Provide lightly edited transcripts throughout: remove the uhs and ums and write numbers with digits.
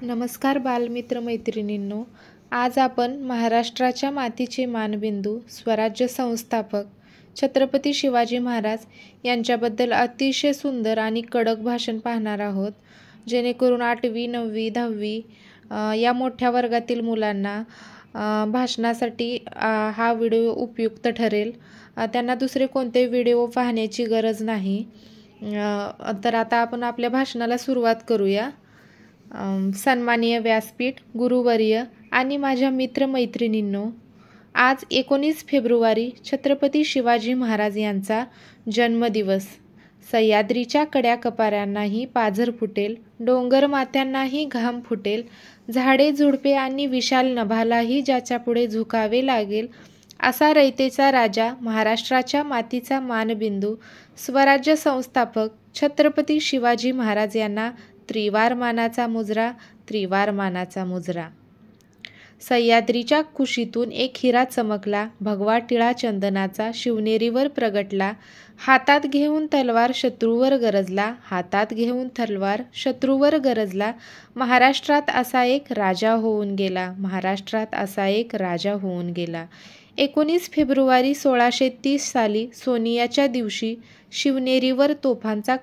नमस्कार बालमित्र मैत्रिणींनो. आज आपण महाराष्ट्राच्या मातीचे मानबिंदू, स्वराज्य संस्थापक छत्रपती शिवाजी महाराज यांच्याबद्दल अतिशय सुंदर आणि कडक भाषण पाहणार आहोत, जेणेकरून 8वी 9वी 10वी या मोठ्या वर्गातील मुलांना भाषणासाठी हा व्हिडिओ उपयुक्त ठरेल. त्यांना दुसरे कोणते व्हिडिओ पाहण्याची गरज नाही. तर आता आपण आपल्या भाषणाला सुरुवात करूया. सन्माननीय व्यासपीठ, गुरुवर्य आणि माझ्या मित्रमैत्रिणींनो, आज 19 फेब्रुवारी छत्रपती शिवाजी महाराज यांचा जन्मदिवस. सह्याद्रीच्या कड्या कपाऱ्यांनाही पाझर फुटेल, डोंगर माथ्यांनाही घाम फुटेल, झाडे झुडपे आणि विशाल नभालाही ज्याच्यापुढे झुकावे लागेल, असा रयतेचा राजा, महाराष्ट्राच्या मातीचा मानबिंदू, स्वराज्य संस्थापक छत्रपती शिवाजी महाराज यांना त्रिवार मानाचा मुजरा, त्रिवार मानाचा मुजरा. सह्याद्रीच्या कुशीतून एक हिरा चमकला, भगवा टिळा चंदनाचा शिवनेरीवर प्रगटला, हातात घेऊन तलवार शत्रूवर गरजला, हातात घेऊन तलवार शत्रूवर गरजला. महाराष्ट्रात असा एक राजा होऊन गेला, महाराष्ट्रात असा एक राजा होऊन गेला. 19 फेब्रुवारी 1630 साली सोनियाच्या दिवशी शिवनेरीवर तोफांचा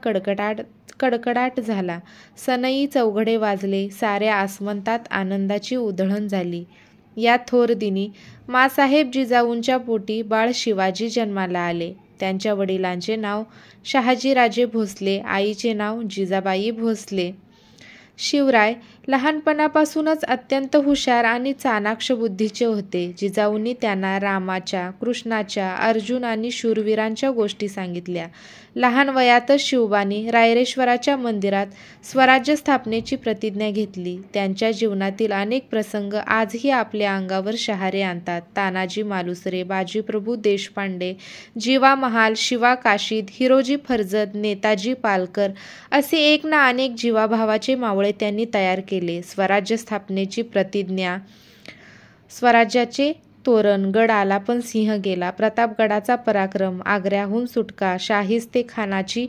कडकडाट झाला. सनई चौघडे वाजले, साऱ्या आसमंतात आनंदाची उधळण झाली. या थोर दिनी माँसाहेब जिजाऊंच्या पोटी बाळ शिवाजी जन्माला आले. त्यांच्या वडिलांचे नाव शहाजीराजे भोसले, आईचे नाव जिजाबाई भोसले. शिवराय लहानपणापासूनच अत्यंत हुशार आणि चाणाक्ष बुद्धीचे होते. जिजाऊंनी त्यांना रामाच्या, कृष्णाच्या, अर्जुन आणि शूरवीरांच्या गोष्टी सांगितल्या. लहान वयातच शिवबांनी रायरेश्वराच्या मंदिरात स्वराज्य स्थापनेची प्रतिज्ञा घेतली. त्यांच्या जीवनातील अनेक प्रसंग आजही आपल्या अंगावर शहारे आणतात. तानाजी मालुसरे, बाजीप्रभू देशपांडे, जीवा महाल, शिवा काशीद, हिरोजी फर्जद, नेताजी पालकर असे एक ना अनेक जीवाभावाचे मावळे त्यांनी तयार केले. स्वराज्य स्थापनेची प्रतिज्ञा, स्वराज्याचे तोरण, गड आला पण सिंह गेला, प्रतापगडाचा पराक्रम, आग्र्याहून सुटका, शाहिस्ते खानाची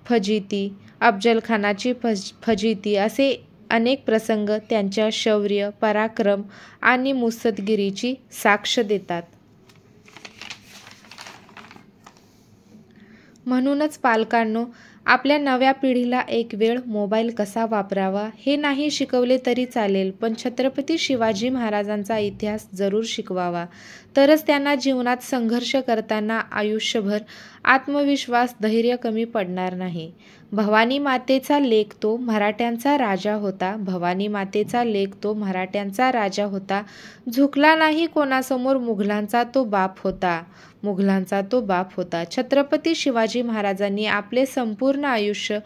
फजिती, अफजलखानाची फजिती असे अनेक प्रसंग त्यांच्या शौर्य, पराक्रम आणि मुत्सद्देगिरीची साक्ष देतात. म्हणूनच पालकांनो, आपल्या नव्या पिढीला एक वेळ मोबाईल कसा वापरावा हे नाही शिकवले तरी चालेल, पण छत्रपती शिवाजी महाराजांचा इतिहास जरूर शिकवावा. तरच त्यांना जीवनात संघर्ष करताना आयुष्यभर आत्मविश्वास, धैर्य कमी पडणार नाही. भवानी मातेचा लेक तो मराठ्यांचा राजा होता, भवानी मातेचा लेक तो मराठ्यांचा राजा होता, झुकला नाही कोणासमोर, मुघलांचा तो बाप होता, मुघलांचा तो बाप होता. छत्रपती शिवाजी महाराजांनी आपले संपूर्ण आयुष्य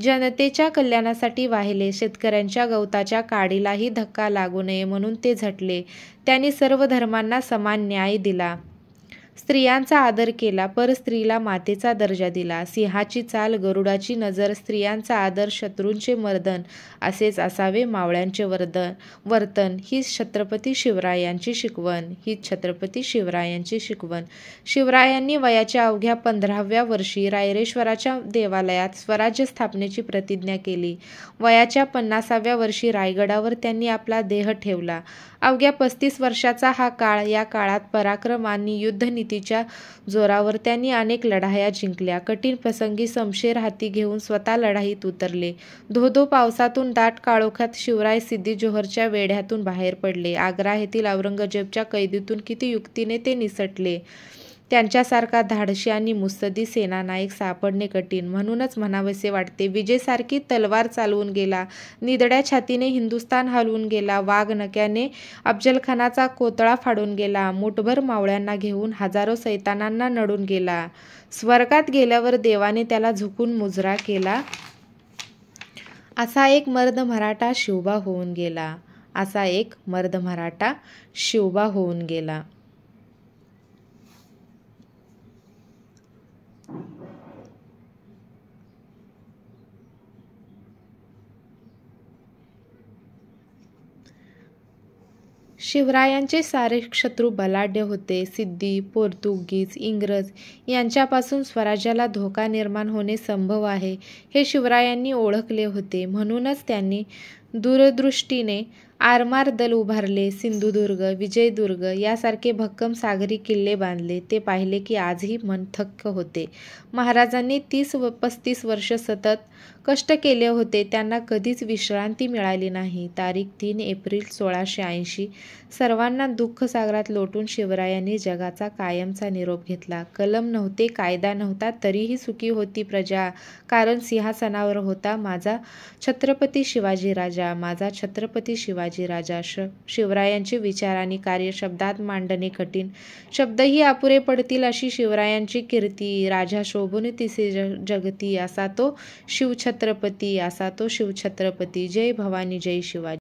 जनतेच्या कल्याणासाठी वाहिले. शेतकऱ्यांच्या गवताच्या काडीलाही धक्का लागू नये म्हणून ते झटले. त्यांनी सर्व धर्मांना समान न्याय दिला. स्त्रियांचा आदर केला, पर स्त्रीला मातेचा दर्जा दिला. सिंहाची चाल, गरुडाची नजर, स्त्रियांचा आदर, शत्रूंचे मर्दन असेच असावे मावळ्यांचे वर्तन. ही छत्रपती शिवरायांची शिकवण, ही छत्रपती शिवरायांची शिकवण. शिवरायांनी वयाच्या अवघ्या 15व्या वर्षी रायरेश्वराच्या देवालयात स्वराज्य स्थापनेची प्रतिज्ञा केली. वयाच्या 50व्या वर्षी रायगडावर त्यांनी आपला देह ठेवला. अवघ्या 35 वर्षाचा हा काळ. या काळात पराक्रम आणि युद्धनीतीच्या जोरावर त्यांनी अनेक लढाया जिंकल्या. कठीण प्रसंगी शमशेर हाती घेऊन स्वतः लढाईत उतरले. धो-धो पावसातून दाट काळोखात शिवराय सिद्दी जोहरच्या वेढ्यातून बाहेर पडले. आग्रा येथील औरंगजेबच्या कैदीतून किती युक्तीने ते निसटले. त्यांच्यासारखा धाडशी आणि मुत्सद्दी सेनानायक सापडणे कठीण. म्हणूनच म्हणावेसे वाटते, विजेसारखी तलवार चालवून गेला, निधड्या छातीने हिंदुस्थान हलवून गेला, वाघ नक्याने अफजलखानाचा कोतळा फाडून गेला, मुठभर मावळ्यांना घेऊन हजारो सैतानांना नडून गेला, स्वर्गात गेल्यावर देवाने त्याला झुकून मुजरा केला, असा एक मर्द मराठा शिवबा होऊन गेला, असा एक मर्द मराठा शिवबा होऊन गेला. शिवरायांचे सारे शत्रू बलाढ्य होते. सिद्धी, पोर्तुगीज, इंग्रज यांच्यापासून स्वराज्याला धोका निर्माण होणे संभव आहे हे शिवरायांनी ओळखले होते. म्हणूनच त्यांनी दूरदृष्टीने आरमार दल उभारले, सिंधुदुर्ग, विजयदुर्ग यासारखे भक्कम सागरी किल्ले बांधले. ते पाहिले की आजही मन थक्क होते. महाराजांनी 30 व 35 वर्ष सतत कष्ट केले होते. त्यांना कधीच विश्रांती मिळाली नाही. तारीख 3 एप्रिल 1680. सर्वांना दुःखसागरात लोटून शिवरायांनी जगाचा कायमचा निरोप घेतला. कलम नव्हते, कायदा नव्हता, तरीही सुखी होती प्रजा. कारण सिंहासनावर होता माझा छत्रपती शिवाजीराजा, माझा छत्रपती शिवाजीराजा. शिवरायांचे विचार आणि कार्य शब्दात मांडणे कठीण. शब्दही अपुरे पडतील अशी शिवरायांची कीर्ती. राजा शोभून तिसे जगती, असा तो शिवछत्रपती, असा तो शिवछत्रपती. जय भवानी, जय शिवाजी.